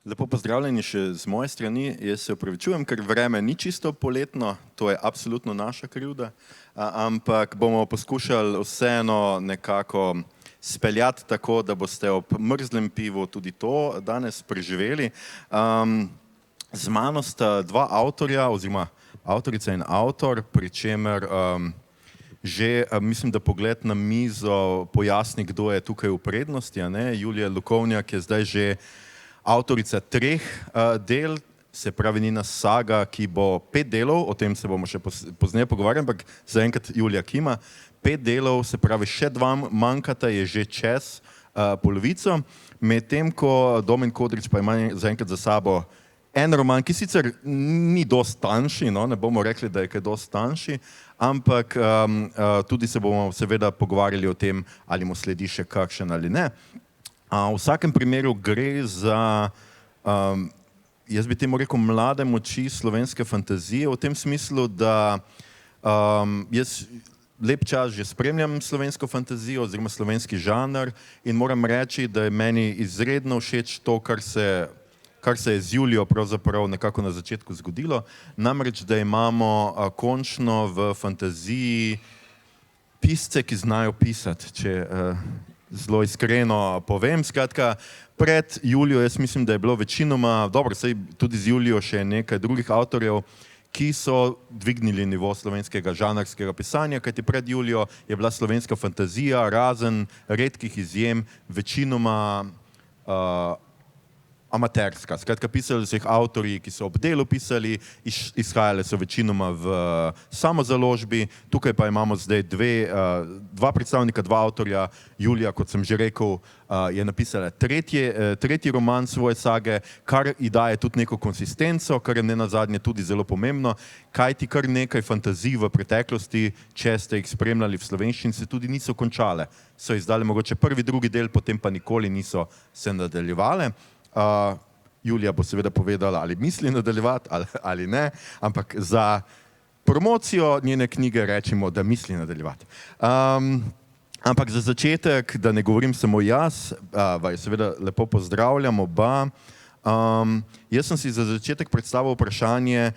Lepo pozdravljeni še z moje strani. Jaz se opravičujem, ker vreme ni čisto poletno, to je absolutno naša krivda, ampak bomo poskušali vseeno nekako speljati tako, da boste ob mrzlem pivu tudi to danes preživeli. Z mano sta dva avtorja oziroma avtorica in avtor, pri čemer že mislim, da pogled na mizo pojasni, kdo je tukaj v prednosti, a ne? Julija Lukovnjak je zdaj že avtorica 3 del, se pravi njena saga, ki bo 5 delov, o tem se bomo še pozneje pogovarjali, ampak zaenkrat Julija kima. 5 delov, se pravi še 2 manjkata, je že čez polovico, medtem ko Domen Kodrič pa ima zaenkrat za sabo en roman, ki sicer ni dosti tanjši, no, ne bomo rekli, da je kaj dosti tanjši, ampak tudi se bomo seveda pogovarjali o tem, ali mu sledi še kakšen ali ne. V vsakem primeru gre za, jaz bi temu rekel, mlade moči slovenske fantazije, v tem smislu, da jaz lep čas že spremljam slovensko fantazijo oziroma slovenski žanr in moram reči, da je meni izredno všeč to, kar se je z Julijo pravzaprav nekako na začetku zgodilo, namreč, da imamo končno v fantaziji pisce, ki znajo pisati, če zelo iskreno povem. Skratka, pred Julijo jaz mislim, da je bilo večinoma, dobro, saj tudi z Julijo še nekaj drugih avtorjev, ki so dvignili nivo slovenskega žanrskega pisanja, kajti pred Julijo je bila slovenska fantazija, razen redkih izjem, večinoma amaterska. Skratka, pisali so jih avtorji, ki so ob delu pisali, izhajale so večinoma v samozaložbi, tukaj pa imamo zdaj dva predstavnika, dva avtorja. Julija, kot sem že rekel, je napisala tretji roman svoje sage, kar ji daje tudi neko konsistenco, kar je nenazadnje tudi zelo pomembno, kajti kar nekaj fantazij v preteklosti, če ste jih spremljali v slovenščini, se tudi niso končale. So izdali mogoče prvi, drugi del, potem pa nikoli niso se nadaljevale. Julija bo seveda povedala, ali misli nadaljevati ali ne, ampak za promocijo njene knjige rečemo, da misli nadaljevati. Ampak za začetek, da ne govorim samo jaz, vaju seveda lepo pozdravljam oba. Jaz sem si za začetek predstavil vprašanje,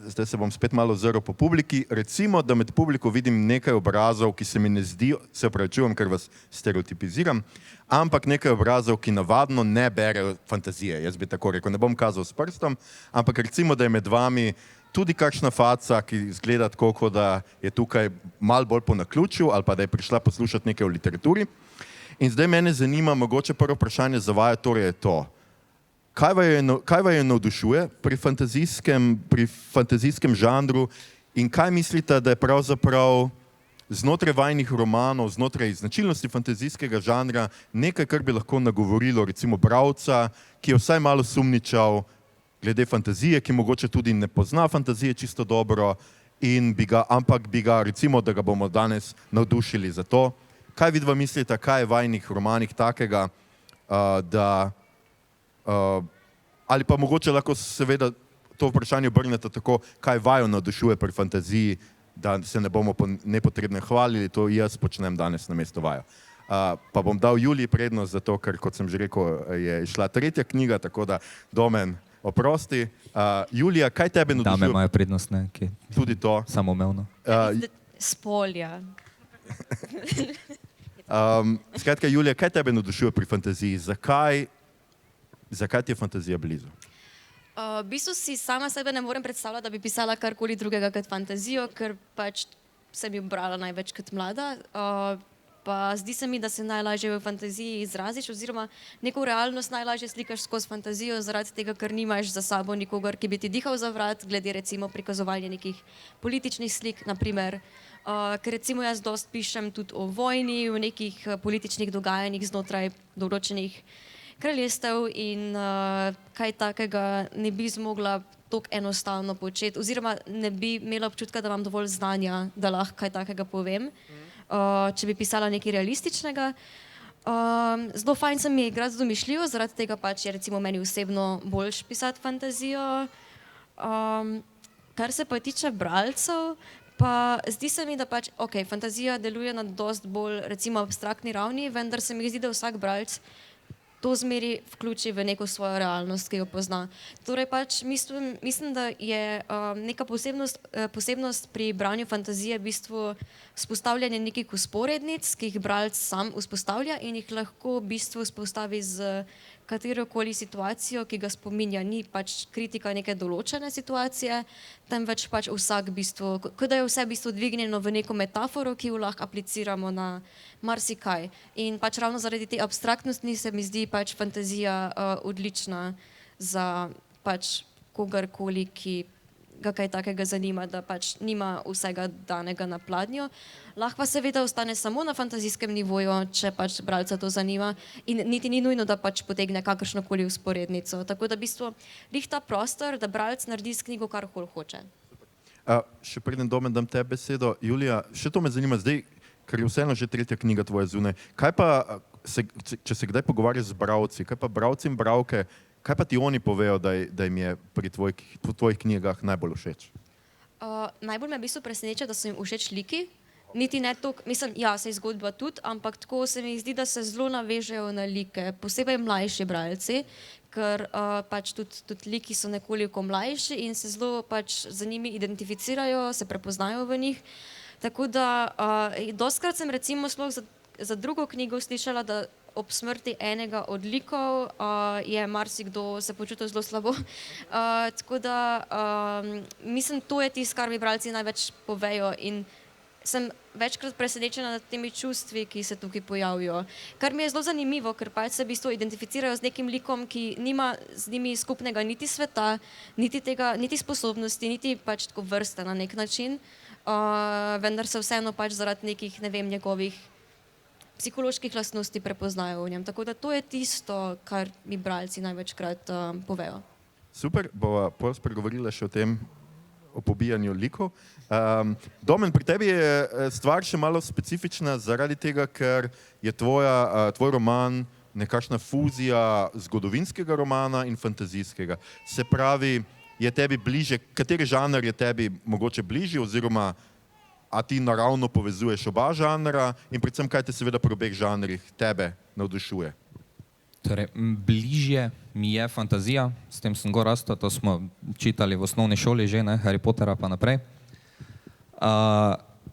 zdaj se bom spet malo ozrl po publiki, recimo, da med publiko vidim nekaj obrazov, ki se mi ne zdijo, se opravičujem, ker vas stereotipiziram, ampak nekaj obrazov, ki navadno ne berejo fantazije, jaz bi tako rekel, ne bom kazal s prstom, ampak recimo, da je med vami tudi kakšna faca, ki izgleda tako, kot da je tukaj malo bolj po naključju ali pa da je prišla poslušati nekaj o literaturi. In zdaj mene zanima, mogoče prvo vprašanje za vaju, torej je to. Kaj vaju navdušuje pri fantazijskem žanru in kaj mislite, da je pravzaprav znotraj vajinih romanov, znotraj značilnosti fantazijskega žanra nekaj, kar bi lahko nagovorilo recimo bralca, ki je vsaj malo sumničav glede fantazije, ki mogoče tudi ne pozna fantazije čisto dobro, ampak bi ga recimo, da ga bomo danes navdušili za to. Kaj vidva mislite, kaj je v vajinih romanih takega, da ali pa mogoče lahko seveda to vprašanje obrnete tako, kaj vaju navdušuje pri fantaziji, da se ne bomo nepotrebno hvalili, to jaz počnem danes namesto vaju. Pa bom dal Juliji prednost zato, ker kot sem že rekel, je šla 3. knjiga, tako da Domen, oprosti. Julija, kaj tebe navdušuje? Dame imajo prednost, ne? Tudi to. Samoumevno. Spolja. Skratka, Julija, kaj tebe navdušuje pri fantaziji? Zakaj ti je fantazija blizu? V bistvu si sama sebe ne morem predstavljati, da bi pisala karkoli drugega kot fantazijo, ker pač sem jo brala največ kot mlada. Pa zdi se mi, da se najlažje v fantaziji izraziš oziroma neko realnost najlažje slikaš skozi fantazijo, zaradi tega, ker nimaš za sabo nikogar, ki bi ti dihal za vrat, glede recimo prikazovanja nekih političnih slik, naprimer. Ker recimo jaz dosti pišem tudi o vojni, o nekih političnih dogajanjih znotraj določenih kraljestev in kaj takega ne bi zmogla tako enostavno početi oziroma ne bi imela občutka, da imam dovolj znanja, da lahko kaj takega povem, če bi pisala nekaj realističnega. Zelo fajn se mi je igrati z domišljijo, zaradi tega pač je recimo meni osebno boljše pisati fantazijo. Kar se pa tiče bralcev, pa zdi se mi, da pač, fantazija deluje na dosti bolj recimo abstraktni ravni, vendar se mi zdi, da vsak bralec to zmeri vključi v neko svojo realnost, ki jo pozna. Torej pač mislim da je neka posebnost pri branju fantazije v bistvu vzpostavljanje nekih vzporednic, ki jih bralec sam vzpostavlja in jih lahko v bistvu vzpostavi z katerokoli situacijo, ki ga spominja. Ni pač kritika neke določene situacije, temveč pač vsak v bistvu, kot da je vse v bistvu dvignjeno v neko metaforo, ki jo lahko apliciramo na marsikaj. In pač ravno zaradi te abstraktnosti se mi zdi pač fantazija odlična za pač kogarkoli, ki ga kaj takega zanima, da pač nima vsega danega na pladnju. Lahko pa seveda ostane samo na fantazijskem nivoju, če pač bralca to zanima in niti ni nujno, da pač potegne kakršnokoli vzporednico. Tako da v bistvu glih ta prostor, da bralec naredi s knjigo kar hoče. Še preden Domen dam tebi besedo, Julija, še to me zanima zdaj, ker je vseeno že tretja knjiga tvoja zunaj. Kaj pa, če se kdaj pogovarjaš z bralci, kaj pa bralci in bralke, kaj pa ti oni povejo, da jim je pri tvojih knjigah najbolj všeč? Najbolj me v bistvu preseneča, da so jim všeč liki. Niti ne toliko, mislim, ja, se je zgodba tudi, ampak tako se mi zdi, da se zelo navežejo na like, posebej mlajši bralci, ker pač tudi liki so nekoliko mlajši in se zelo pač z njimi identificirajo, se prepoznajo v njih. Tako da dostikrat sem recimo sploh za drugo knjigo slišala, da ob smrti enega od likov je marsikdo se počutil zelo slabo. Tako da mislim, to je tisto, kar mi bralci največ povejo in sem večkrat presenečena nad temi čustvi, ki se tukaj pojavijo. Kar mi je zelo zanimivo, ker pač se v bistvu identificirajo z nekim likom, ki nima z njimi skupnega niti sveta, niti sposobnosti, niti pač tako vrste na nek način, vendar se vseeno pač zaradi nekih, ne vem, njegovih psiholoških lastnosti prepoznajo v njem. Tako da to je tisto, kar mi bralci največkrat povejo. Super, bova pol spregovorila še o pobijanju likov. Domen, pri tebi je stvar še malo specifična zaradi tega, ker je tvoj roman nekakšna fuzija zgodovinskega romana in fantazijskega. Se pravi, je tebi bliže, kateri žanr je tebi mogoče bližji oziroma a ti naravno povezuješ oba žanra in predvsem, kaj te seveda pri obeh žanrih tebe navdušuje? Torej, bližje mi je fantazija, s tem sem gor rastel, to smo čitali v osnovni šoli že, ne, Harry Pottera pa naprej.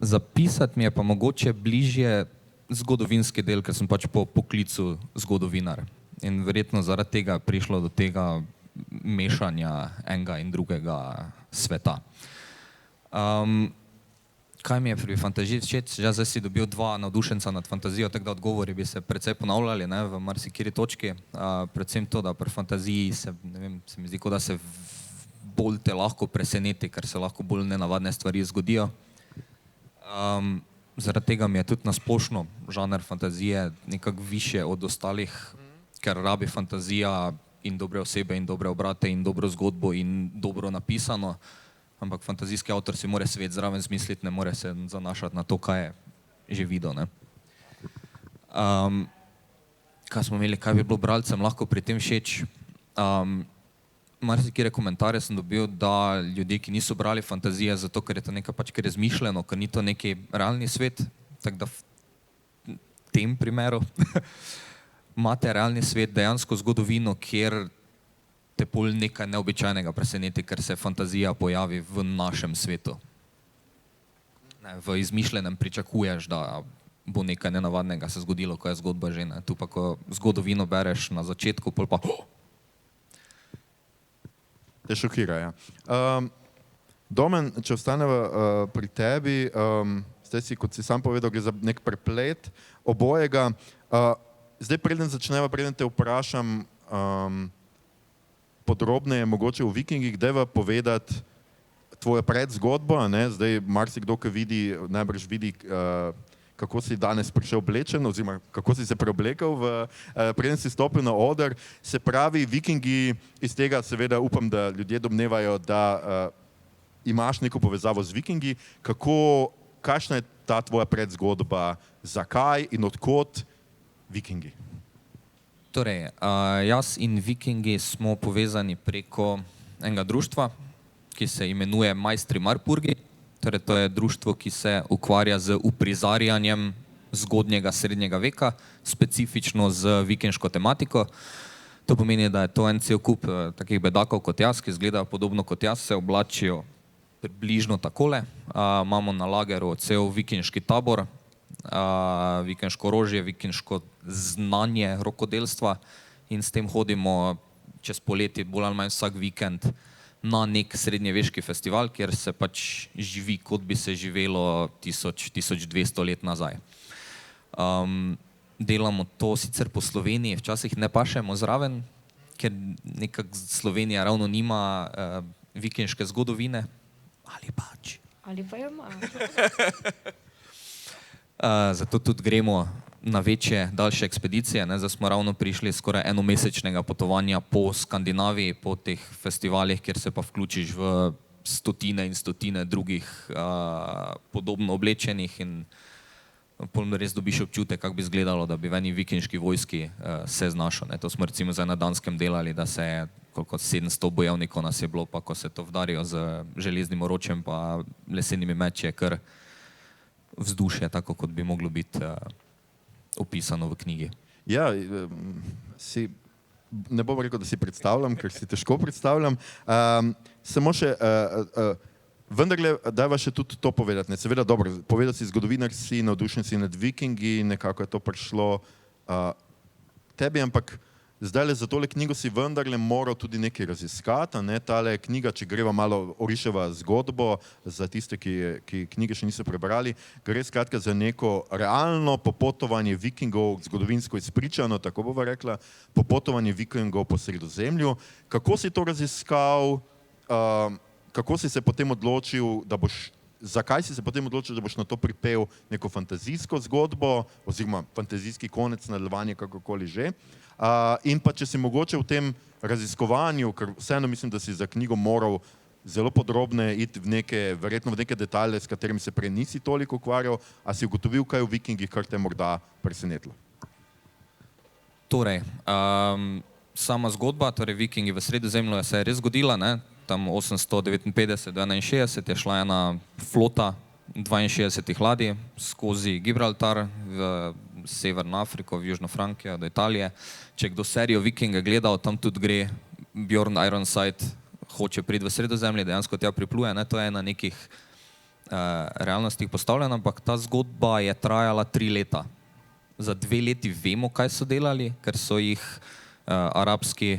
Zapisati mi je pa mogoče bližje zgodovinski del, ker sem pač po poklicu zgodovinar. In verjetno zaradi tega prišlo do tega mešanja enega in drugega sveta. Kaj mi je pri fantaziji všeč? Zdaj si dobil dva navdušenca nad fantazijo, tako da odgovori bi se precej ponavljali, ne, v marsikateri točki. Predvsem to, da pri fantaziji se mi zdi, kot da se bolj te lahko preseneti, ker se lahko bolj nenavadne stvari zgodijo. Zaradi tega mi je tudi na splošno žanr fantazije nekako višje od ostalih, ker rabi fantazija in dobre osebe in dobre obrate in dobro zgodbo in dobro napisano. Ampak fantazijski avtor si mora svet zraven zmisliti, ne more se zanašati na to, kaj je že videl, ne. Kaj smo imeli, kaj bi bilo bralcem lahko pri tem všeč? Marsikere komentarje sem dobil, da ljudje, ki niso brali fantazije, zato ker je to nekaj pač, ker je izmišljeno, ker ni to neki realni svet, tako da v tem primeru imate realni svet, dejansko zgodovino, kjer te pol nekaj neobičajnega preseneti, ker se fantazija pojavi v našem svetu. V izmišljenem pričakuješ, da bo nekaj nenavadnega se zgodilo, ko je zgodba že, ne. Tu pa, ko zgodovino bereš na začetku, pol pa Te šokira, ja. Domen, če ostaneva pri tebi, zdaj si, kot si sam povedal, gre za nek preplet obojega. Zdaj, preden te vprašam podrobneje mogoče o Vikingih, dajva povedati tvojo predzgodbo, ne, zdaj marsikdo, ki vidi, najbrž vidi, kako si danes prišel oblečen oziroma kako si se preoblekel, preden si stopil na oder. Se pravi, Vikingi, iz tega seveda upam, da ljudje domnevajo, da imaš neko povezavo z Vikingi. Kakšna je ta tvoja predzgodba, zakaj in od kod Vikingi? Torej, jaz in Vikingi smo povezani preko enega društva, ki se imenuje Majstri Marburgi. Torej, to je društvo, ki se ukvarja z uprizarjanjem zgodnjega srednjega veka, specifično z vikinško tematiko. To pomeni, da je to en cel kup takih bedakov kot jaz, ki izgledajo podobno kot jaz, se oblačijo približno takole. Imamo na lageru cel vikinški tabor, vikinško orožje, vikinško znanje rokodelstva in s tem hodimo čez poletje bolj ali manj vsak vikend na nek srednjeveški festival, kjer se pač živi, kot bi se živelo 1200 let nazaj. Delamo to sicer po Sloveniji, včasih ne pašemo zraven, ker nekako Slovenija ravno nima vikinške zgodovine. Ali pač. Ali pa jo ima. Zato tudi gremo na večje, daljše ekspedicije. Zdaj smo ravno prišli skoraj enomesečnega potovanja po Skandinaviji, po teh festivalih, kjer se pa vključiš v stotine in stotine drugih podobno oblečenih in potem res dobiš občutek, kako bi izgledalo, da bi v eni vikinški vojski se znašel. To smo recimo zdaj na Danskem delali, da se je koliko 700 bojevnikov nas je bilo, pa ko se to vdarijo z železnim oročjem pa lesenimi meči, je kar vzdušje, tako kot bi moglo biti opisano v knjigi. Ja, ne bom rekel, da si predstavljam, ker si težko predstavljam. Samo še, vendarle, dajva še tudi to povedati. Seveda, dobro, povedati si zgodovinar si, navdušen si nad vikingi, nekako je to prišlo tebi, ampak zdajle za tole knjigo si vendarle moral tudi nekaj raziskati. Tale knjiga, če greva malo oriševa zgodbo, za tiste, ki knjige še niso prebrali, gre skratka za neko realno popotovanje vikingov, zgodovinsko izpričano, tako bova rekla, popotovanje vikingov po Sredozemlju. Kako si to raziskal, kako si se potem odločil, zakaj si se potem odločil, da boš na to pripel neko fantazijsko zgodbo, oziroma fantazijski konec, nadaljevanje, kakorkoli že. In pa če si mogoče v tem raziskovanju, ker vseeno mislim, da si za knjigo moral zelo podrobne iti verjetno v neke detalje, s katerimi se prej nisi toliko ukvarjal, a si ugotovil, kaj v vikingih, kar te morda presenetilo? Torej, sama zgodba, torej vikingi v Sredozemlju se je res zgodila, tam 859 do 61 je šla ena flota 62 ladij skozi Gibraltar v Severno Afriko, v Južno Frankijo, do Italije. Če kdo serijo Vikinge gledal, tam tudi gre Bjorn Ironside, hoče priti v Sredozemlje, dejansko tja pripluje. To je na nekih realnostih postavljeno, ampak ta zgodba je trajala 3 leta. Za 2 leti vemo, kaj so delali, ker so jih arabski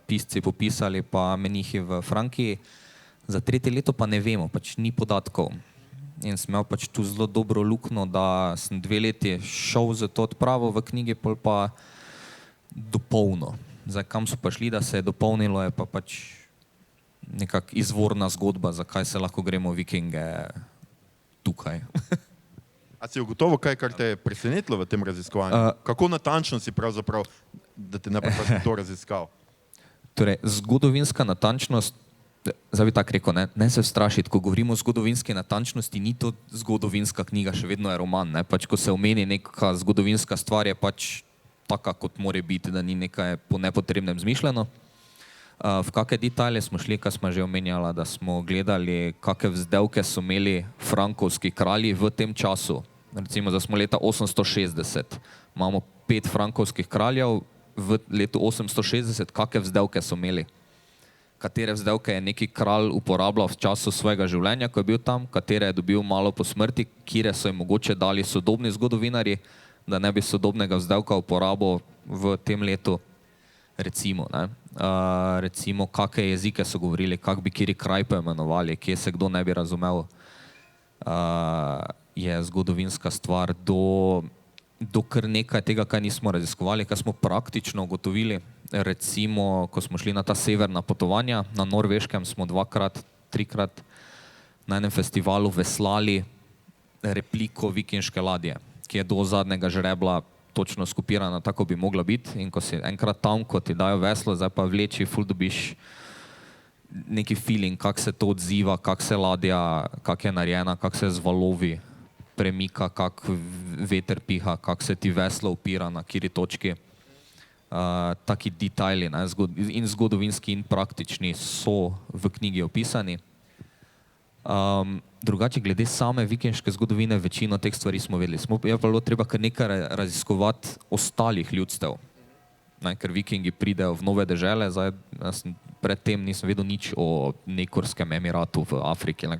pisci popisali, pa menihi v Frankiji. Za 3. leto pa ne vemo, pač ni podatkov. In sem imel pač tu zelo dobro luknjo, da sem 2 leti šel za to odpravo v knjigi, pol pa dopolnil. Zdaj, kam so pa šli, da se je dopolnilo, je pa pač nekak izvorna zgodba, zakaj se lahko gremo vikinge tukaj. A si ugotovil kaj, kar te je presenetilo v tem raziskovanju? Kako natančno si pravzaprav, da te ne pa to raziskal? Torej, zgodovinska natančnost, zdaj bi tako rekel, ne se strašiti, ko govorimo o zgodovinski natančnosti, ni to zgodovinska knjiga, še vedno je roman. Pač, ko se omeni neka zgodovinska stvar, je pač taka, kot more biti, da ni nekaj po nepotrebnem zmišljeno. V kakšne detajle smo šli, kar smo že omenjala, da smo gledali, kakšne vzdevke so imeli frankovski kralji v tem času. Recimo, da smo leta 860. Imamo 5 frankovskih kraljev v letu 860, kakšne vzdevke so imeli. Katere vzdevke je neki kralj uporabljal v času svojega življenja, ko je bil tam, katere je dobil malo po smrti, kire so jim mogoče dali sodobni zgodovinarji, da ne bi sodobnega vzdevka uporabil v tem letu. Recimo, kakšne jezike so govorili, kak bi kiri kraj poimenovali, kje se kdo ne bi razumel, je zgodovinska stvar do kar nekaj tega, kaj nismo raziskovali, kaj smo praktično ugotovili. Recimo, ko smo šli na ta severna potovanja, na Norveškem smo 2-krat, 3-krat na enem festivalu veslali repliko vikinške ladje, ki je do zadnjega žrebla točno skopirana, tako bi mogla biti. In ko si enkrat tam, ko ti dajo veslo, zdaj pa vleči, ful dobiš neki feeling, kako se to odziva, kako se ladja, kako je narejena, kako se z valovi premika, kako veter piha, kako se ti veslo upira na kateri točki. Taki detajli, in zgodovinski in praktični, so v knjigi opisani. Drugače, glede same vikingške zgodovine, večino teh stvari smo vedeli. Je pa bilo treba kar nekaj raziskovati ostalih ljudstev. Ne, ker vikingi pridejo v nove dežele, predtem nisem vedel nič o Nekorskem emiratu v Afriki. Ne,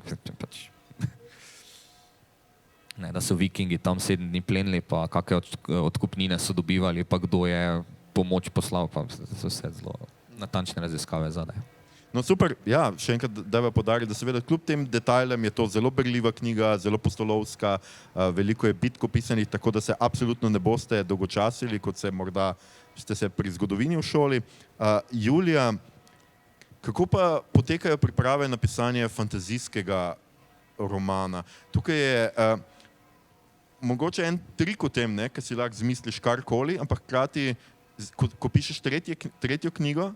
da so vikingi tam 7 dni plenili, pa kakve odkupnine so dobivali, pa kdo je pomoč poslal, pa so vse zelo natančne raziskave zadaj. No super, ja, še enkrat dajva podariti, da seveda kljub tem detajlem je to zelo berljiva knjiga, zelo postolovska, veliko je bitk opisanih, tako da se absolutno ne boste dolgočasili, kot se morda ste se pri zgodovini v šoli. Julija, kako pa potekajo priprave na pisanje fantazijskega romana? Tukaj je mogoče en trik v tem, ker si lahko zmisliš karkoli, ampak hkrati, ko pišeš tretjo knjigo,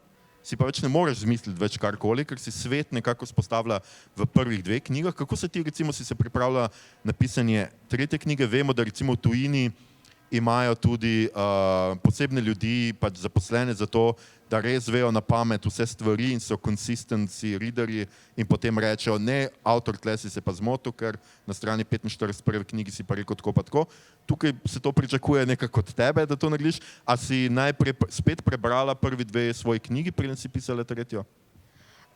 si pa več ne moreš zmisliti več karkoli, ker si svet nekako spostavlja v prvih 2 knjigah. Kako se ti, recimo, si se pripravila na pisanje tretje knjige? Vemo, da recimo v tujini imajo tudi posebne ljudi, pač zaposlene za to, da res vejo na pamet vse stvari in so consistency readerji in potem rečejo, ne, avtor tle si se pa zmotil, ker na strani 45 prve knjigi si pa rekel tako pa tako. Tukaj se to pričakuje nekako od tebe, da to narediš. A si najprej spet prebrala prvi 2 svoji knjigi, preden si pisala tretjo?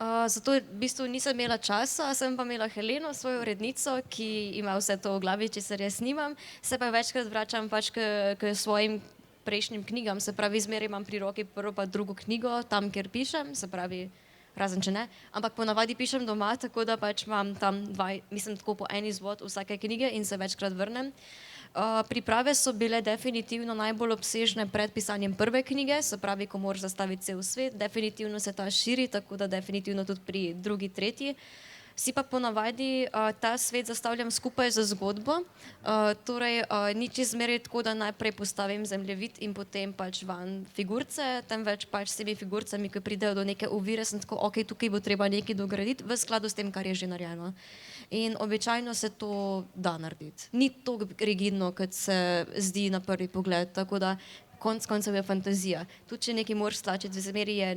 Zato v bistvu nisem imela časa, sem pa imela Heleno, svojo urednico, ki ima vse to v glavi, česar jaz nimam. Se pa večkrat vračam pač k svojim prejšnjim knjigam, se pravi, zmeraj imam pri roki prvo pa drugo knjigo, tam, kjer pišem, se pravi, razen če ne, ampak ponavadi pišem doma, tako da pač imam tam mislim tako po en izvod vsake knjige in se večkrat vrnem. Priprave so bile definitivno najbolj obsežne pred pisanjem prve knjige, se pravi, ko moraš zastaviti cel svet, definitivno se ta širi, tako da definitivno tudi pri drugi, tretji. Si pa ponavadi ta svet zastavljam skupaj z zgodbo, torej ni čezmeraj tako, da najprej postavim zemljevid in potem pač van figurce, temveč pač s temi figurcami, ki pridejo do neke ovire, sem tako, ok, tukaj bo treba nekaj dograditi v skladu s tem, kar je že narejeno. In običajno se to da narediti. Ni to rigidno, kot se zdi na prvi pogled, tako da konec koncev je fantazija. Tudi če nekaj moraš stlačiti, zmeri je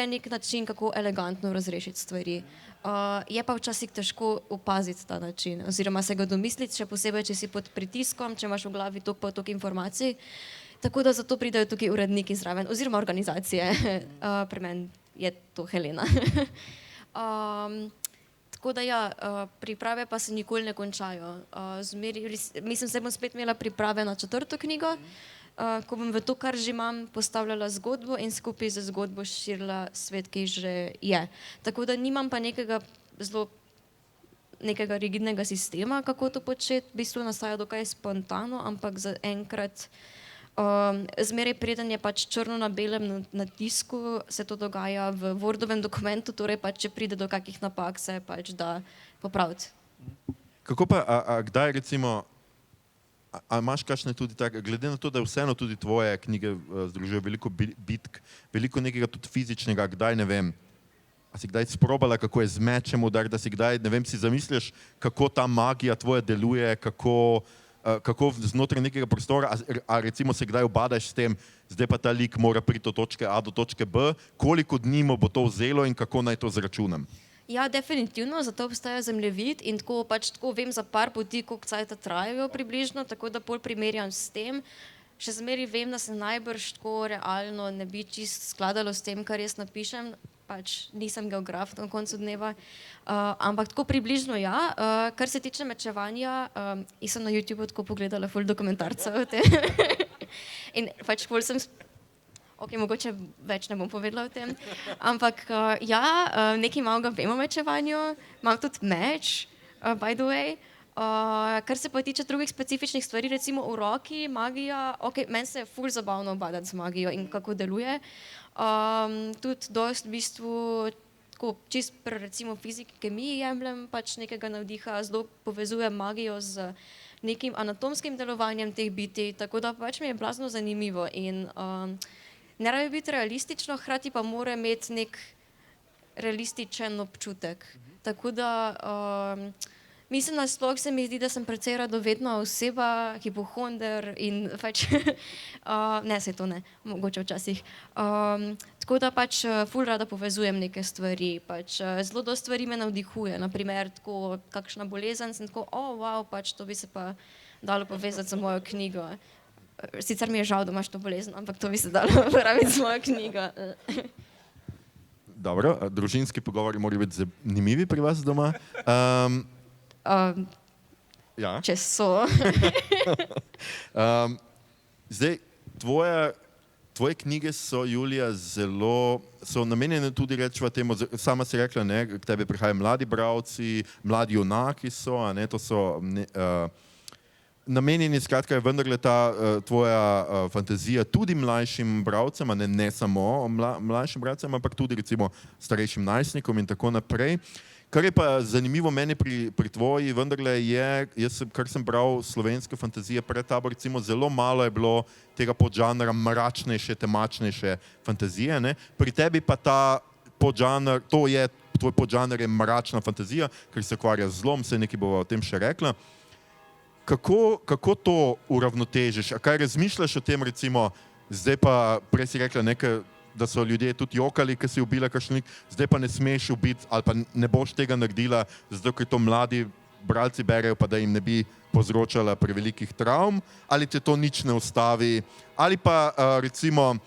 nek način, kako elegantno razrešiti stvari. Je pa včasih težko opaziti ta način, oziroma se ga domisliti, še posebej, če si pod pritiskom, če imaš v glavi toliko informacij. Tako da zato pridejo tukaj uredniki zraven, oziroma organizacije. Pri meni je to Helena. Tako da ja, priprave pa se nikoli ne končajo. Mislim, se bom spet imela priprave na 4. knjigo, ko bom v to, kar že imam, postavljala zgodbo in skupaj z zgodbo širila svet, ki že je. Tako da nimam pa nekega rigidnega sistema, kako to početi. V bistvu nastaja dokaj spontano, ampak zaenkrat zmeraj preden je pač črno na belem na tisku, se to dogaja v Wordovem dokumentu, torej pač, če pride do kakih napak, se pač da popraviti. Kako pa, kdaj recimo, a imaš kakšne tudi tak, glede na to, da vseeno tudi tvoje knjige združujejo veliko bitk, veliko nekega tudi fizičnega, kdaj, ne vem, a si kdaj sprobala, kako je z mečem udar, da si kdaj, ne vem, si zamisliš, kako ta magija tvoja deluje, kako znotraj nekega prostora, a recimo se kdaj ubadaš s tem, zdaj pa ta lik mora priti od točke A do točke B, koliko dni mu bo to vzelo in kako naj to zračunam? Ja, definitivno, zato obstaja zemljevid in tako vem za par poti, koliko cajta trajajo približno, tako da pol primerjam s tem. Še zmeraj vem, da se najbrž tako realno ne bi čist skladalo s tem, kar jaz napišem, pač nisem geograf na koncu dneva, ampak tako približno ja. Kar se tiče mečevanja, jaz sem na YouTubeu tako pogledala ful dokumentarcev o tem in pač ful sem ok, mogoče več ne bom povedala o tem, ampak ja, nekaj malega vem o mečevanju, imam tudi meč, by the way. Kar se pa tiče drugih specifičnih stvari, recimo v roki, magija, ok, meni se je ful zabavno obadati z magijo in kako deluje. Tudi dost v bistvu, tako čist pri recimo fiziki, kemiji jemljem pač nekega navdiha, zelo povezujem magijo z nekim anatomskim delovanjem teh bitij, tako da pač mi je blazno zanimivo in ne rabi biti realistično, hkrati pa mora imeti nek realističen občutek. Tako da mislim, da sploh se mi zdi, da sem precej radovedna oseba, hipohonder in pač ne, saj to ne, mogoče včasih. Tako da pač ful rada povezujem neke stvari, pač zelo dosti stvari me navdihuje, naprimer tako kakšna bolezen, sem tako, wow, pač to bi se pa dalo povezati z mojo knjigo. Sicer mi je žal, da imaš to bolezen, ampak to bi se dalo uporabiti z mojo knjigo. Dobro, družinski pogovori morajo biti zanimivi pri vas doma. Ja. Če so. Zdaj, tvoje knjige so, Julija, so namenjene tudi, rečeva temu, sama si rekla, ne, k tebi prihajajo mladi bralci, mladi junaki so, a ne, to so namenjeni, skratka je vendarle ta tvoja fantazija tudi mlajšim bralcem, a ne samo mlajšim bralcem, ampak tudi recimo starejšim najstnikom in tako naprej. Kar je pa zanimivo meni pri tvoji, vendarle je, kar sem bral slovenske fantazije pred tabo, recimo zelo malo je bilo tega podžanra mračnejše, temačnejše fantazije, ne? Pri tebi pa ta podžanr, tvoj podžanr je mračna fantazija, ker se ukvarja z zlom, se nekaj bova o tem še rekla. Kako to uravnotežiš? A kaj razmišljaš o tem, recimo, zdaj pa, prej si rekla nekaj, da so ljudje tudi jokali, ker si ubila kakšen lik, zdaj pa ne smeš ubiti ali pa ne boš tega naredila, zato ker to mladi bralci berejo, pa da jim ne bi povzročala prevelikih travm, ali te to nič ne ustavi, ali pa recimo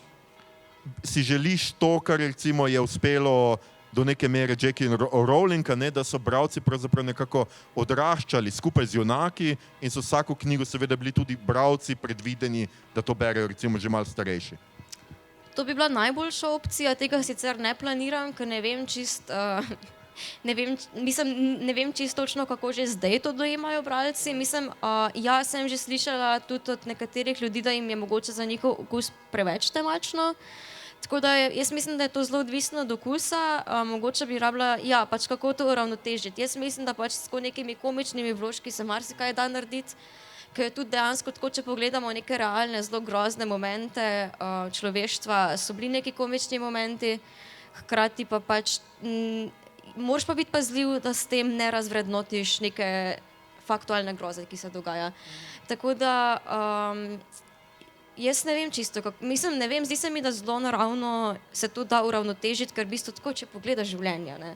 si želiš to, kar recimo je uspelo do neke mere J.K. Rowlinga, ne, da so bralci pravzaprav nekako odraščali skupaj z junaki in so vsako knjigo seveda bili tudi bralci predvideni, da to berejo recimo že malo starejši. To bi bila najboljša opcija, tega sicer ne planiram, ker ne vem čisto točno, kako že zdaj to dojemajo bralci. Ja, sem že slišala tudi od nekaterih ljudi, da jim je mogoče za njihov okus preveč temačno. Tako da jaz mislim, da je to zelo odvisno od okusa, mogoče bi rabila, ja, pač kako to uravnotežiti. Jaz mislim, da pač s nekimi komičnimi vložki se marsikaj da narediti, ker tudi dejansko, tako, če pogledamo neke realne, zelo grozne momente človeštva, so bili neki komični momenti, hkrati pa pač moraš pa biti pazljiv, da s tem ne razvrednotiš neke faktualne groze, ki se dogaja. Tako da jaz ne vem čisto, ne vem, zdi se mi, da zelo naravno se to da uravnotežiti, ker v bistvu tako, če pogledaš življenje, ne,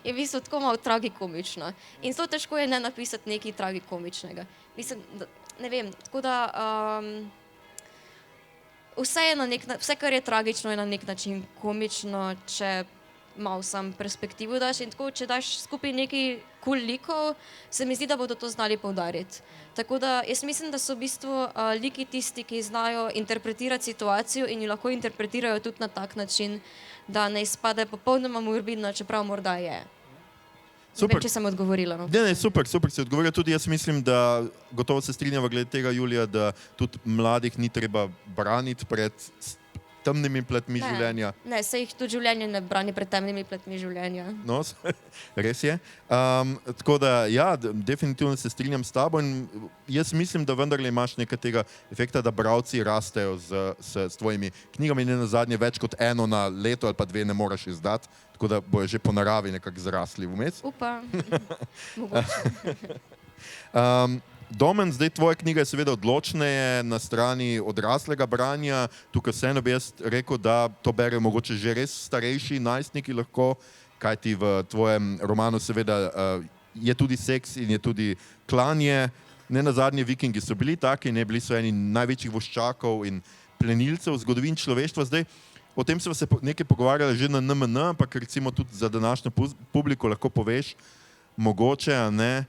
je v bistvu tako malo tragikomično. In zelo težko je ne napisati nekaj tragikomičnega. Ne vem, tako da vse, kar je tragično, je na nek način komično, če malo sam perspektivo daš in tako, če daš skupaj nekaj cool likov, se mi zdi, da bodo to znali poudariti. Tako da jaz mislim, da so v bistvu liki tisti, ki znajo interpretirati situacijo in jo lahko interpretirajo tudi na tak način, da ne izpade popolnoma morbidno, čeprav morda je. Super. Vem, če sem odgovorila. No? Ne, super si odgovorila. Tudi jaz mislim, da gotovo se strinjava glede tega, Julija, da tudi mladih ni treba braniti pred temnimi pletmi življenja. Ne, se jih tudi življenje ne brani pred temnimi pletmi življenja. No, res je. Tako da, ja, definitivno se strinjam s tabo in jaz mislim, da vendarle imaš nekaj tega efekta, da bralci rastejo s tvojimi knjigami, ne nazadnje več kot eno na leto ali pa dve ne moraš izdati, tako da bojo že po naravi nekako zrasli vmes. Upam. Mogoče. Domen, zdaj tvoja knjiga je seveda odločneje na strani odraslega branja. Tukaj vseeno bi jaz rekel, da to berejo mogoče že res starejši najstniki lahko, kajti v tvojem romanu seveda je tudi seks in je tudi klanje. Ne nazadnje Vikingi so bili taki, ne, bili so eni največjih voščakov in plenilcev v zgodovini človeštva. Zdaj, o tem smo se nekaj pogovarjali že na NMN, ampak recimo tudi za današnjo publiko lahko poveš, mogoče, a ne.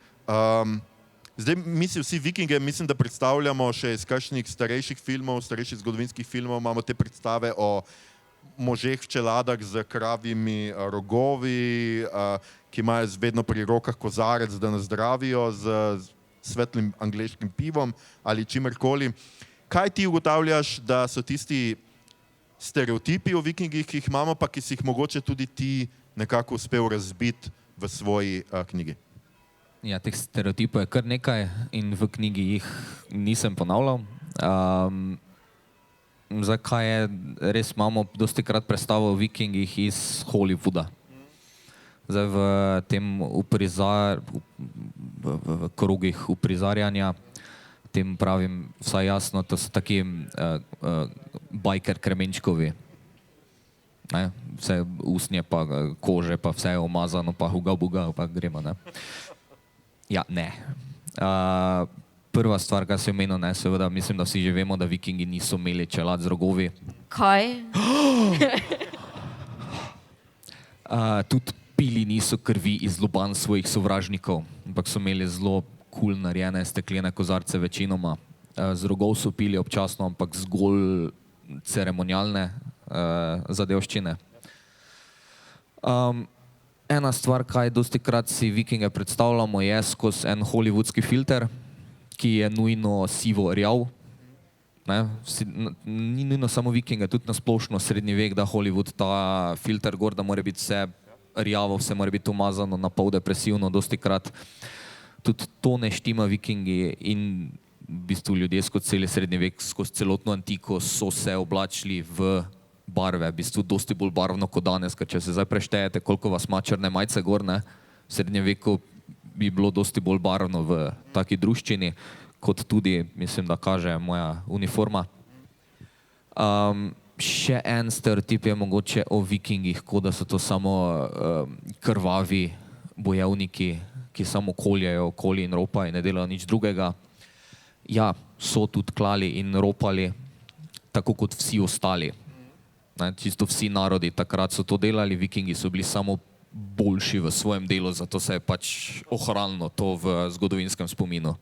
Zdaj, mi si vsi Vikinge, mislim, da predstavljamo še iz kakšnih starejših filmov, starejših zgodovinskih filmov, imamo te predstave o možeh v čeladah z kravjimi rogovi, ki imajo vedno pri rokah kozarec, da nas zdravijo z svetlim angleškim pivom ali čimerkoli. Kaj ti ugotavljaš, da so tisti stereotipi o Vikingih, ki jih imamo, pa ki si jih mogoče tudi ti nekako uspel razbiti v svoji knjigi? Ja, teh stereotipov je kar nekaj in v knjigi jih nisem ponavljal. Zakaj je, res imamo dosti krat predstavo o Vikingih iz Hollywooda. Zdaj v tem v krogih uprizarjanja, tem pravim vsaj jasno, to so taki biker kremenčkovi. Ne? Vse usnje, pa kože, pa vse je umazano, pa huga buga, pa gremo. Ne? Ja, ne. Prva stvar, kar se je omenil, seveda, mislim, da vsi že vemo, da vikingi niso imeli čelad z rogovi. Kaj? Tudi pili niso krvi iz loban svojih sovražnikov, ampak so imeli zelo kul narejene steklene kozarce večinoma. Z rogov so pili občasno, ampak zgolj ceremonialne zadevščine. Ena stvar, kaj dosti krat si vikinge predstavljamo, je skozi en hollywoodski filter, ki je nujno sivo rjav. Ni nujno samo vikinge, tudi na splošno srednji vek, da Hollywood ta filter gor, da mora biti vse rjavo, vse mora biti umazano, na pol depresivno, dosti krat. Tudi to ne štima vikingi in v bistvu ljudje skozi celi srednji vek, skozi celotno antiko so se oblačili v barve, v bistvu dosti bolj barvno kot danes, ker če se zdaj preštejete, koliko vas ima črne majice gor, ne? V srednjem veku bi bilo dosti bolj barvno v taki druščini, kot tudi, mislim, da kaže moja uniforma. Še en stereotip je mogoče o vikingih, kot da so to samo krvavi bojevniki, ki samo koljejo okoli in ropajo in ne delajo nič drugega. Ja, so tudi klali in ropali, tako kot vsi ostali. Čisto vsi narodi takrat so to delali, vikingi so bili samo boljši v svojem delu, zato se je pač ohranilo to v zgodovinskem spominu.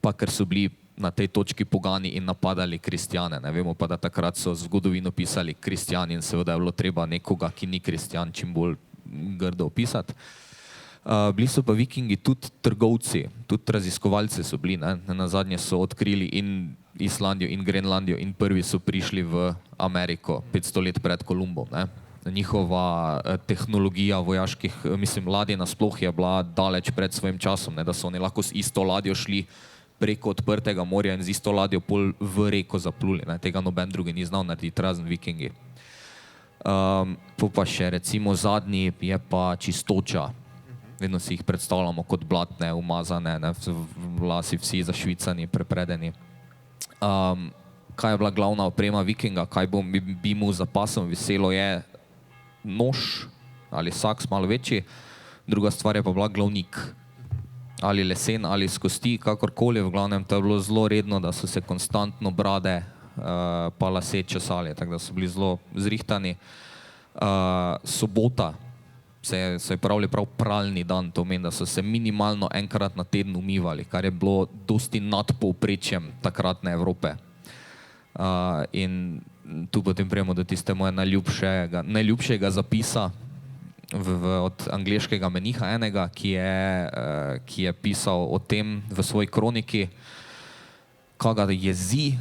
Pa ker so bili na tej točki pogani in napadali kristjane. Ne vemo pa, da takrat so zgodovino pisali kristjani in seveda je bilo treba nekoga, ki ni kristjan, čim bolj grdo opisati. Bili so pa vikingi tudi trgovci, tudi raziskovalci so bili. Nazadnje so odkrili in Islandijo in Grenlandijo in prvi so prišli v Ameriko 500 let pred Kolumbom. Njihova tehnologija vojaških, mislim, ladje nasploh je bila daleč pred svojim časom, da so oni lahko z isto ladjo šli preko odprtega morja in z isto ladjo pol v reko zapluli. Tega noben drugi ni znal narediti, razen vikingi. Pa še recimo zadnji je pa čistoča. Vedno si jih predstavljamo kot blatne, umazane, vlasi vsi zašvicani, prepredeni. Kaj je bila glavna oprema vikinga, kaj bi mu za pasom viselo, je nož ali saks malo večji, druga stvar je pa bila glavnik. Ali lesen, ali iz kosti, kakorkoli, v glavnem to je bilo zelo redno, da so se konstantno brade pa lase česali, tako da so bili zelo zrihtani. Sobota se je pravili prav pralni dan, to meni, da so se minimalno enkrat na teden umivali, kar je bilo dosti nad povprečjem takratne Evrope. In tu potem prijemo do tiste moje najljubšega zapisa od angleškega meniha enega, ki je pisal o tem v svoji kroniki, kaj ga jezi,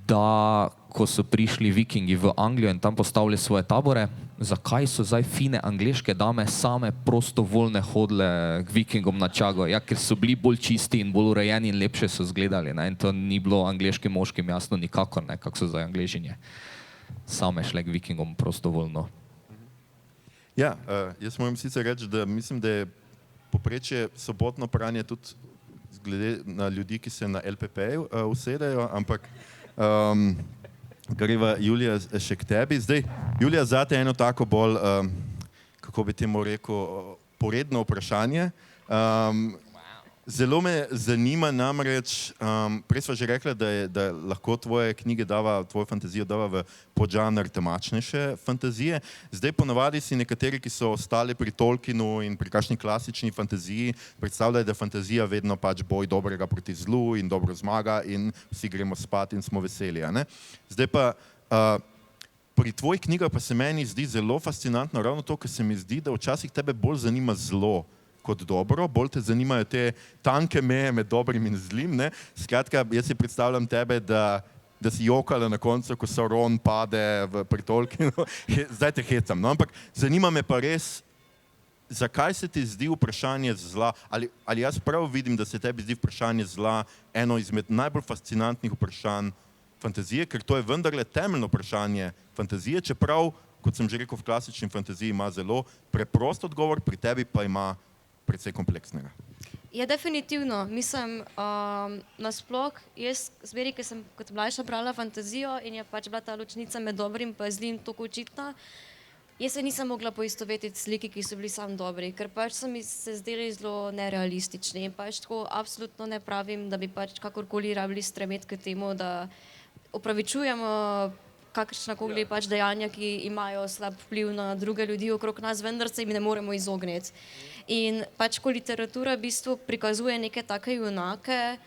da ko so prišli vikingi v Anglijo in tam postavili svoje tabore, zakaj so zdaj fine angleške dame same prostovoljne hodile k vikingom na čago? Ja, ker so bili bolj čisti in bolj urejeni in lepše so izgledali. In to ni bilo angleškim moškim jasno nikakor, kako so zdaj Angležinje same šle k vikingom prostovoljno. Ja, jaz moram sicer reči, da mislim, da je poprečje sobotno pranje tudi glede na ljudi, ki se na LPP-ju usedejo, ampak greva Julija še k tebi. Zdaj, Julija, zate je eno tako bolj, kako bi temu rekel, poredno vprašanje. Zelo me zanima namreč, prej sva že rekla, da lahko tvoje knjige tvojo fantazijo dava v podžanr temačnejše fantazije. Zdaj ponavadi si nekateri, ki so ostali pri Tolkienu in pri kakšni klasični fantaziji, predstavljajo, da je fantazija vedno pač boj dobrega proti zlu in dobro zmaga in vsi gremo spat in smo veseli. Zdaj pa pri tvojih knjigah pa se meni zdi zelo fascinantno ravno to, ker se mi zdi, da včasih tebe bolj zanima zlo kot dobro, bolj te zanimajo te tanke meje med dobrim in zlim. Skratka, jaz si predstavljam tebe, da si jokala na koncu, ko Sauron pade pri Tolkienu. Zdaj te hecam. Ampak zanima me pa res, zakaj se ti zdi vprašanje zla, ali jaz prav vidim, da se tebi zdi vprašanje zla eno izmed najbolj fascinantnih vprašanj fantazije, ker to je vendarle temeljno vprašanje fantazije, čeprav, kot sem že rekel, v klasični fantaziji ima zelo preprost odgovor, pri tebi pa ima precej kompleksnega. Ja, definitivno. Mislim, nasploh, jaz zmeri, ker sem kot mlajša brala fantazijo in je pač bila ta ločnica med dobrim pa zlim toliko očitna, Jaz se nisem mogla poistovetiti s sliki, ki so bili sam dobri, ker pač so mi se zdeli zelo nerealistični. In pač tako absolutno ne pravim, da bi pač kakorkoli rabili stremeti k temu, da opravičujemo kakršnakoli pač dejanja, ki imajo slab vpliv na druge ljudi okrog nas, vendar se jim ne moremo izogniti. In pač ko literatura v bistvu prikazuje neke take junake,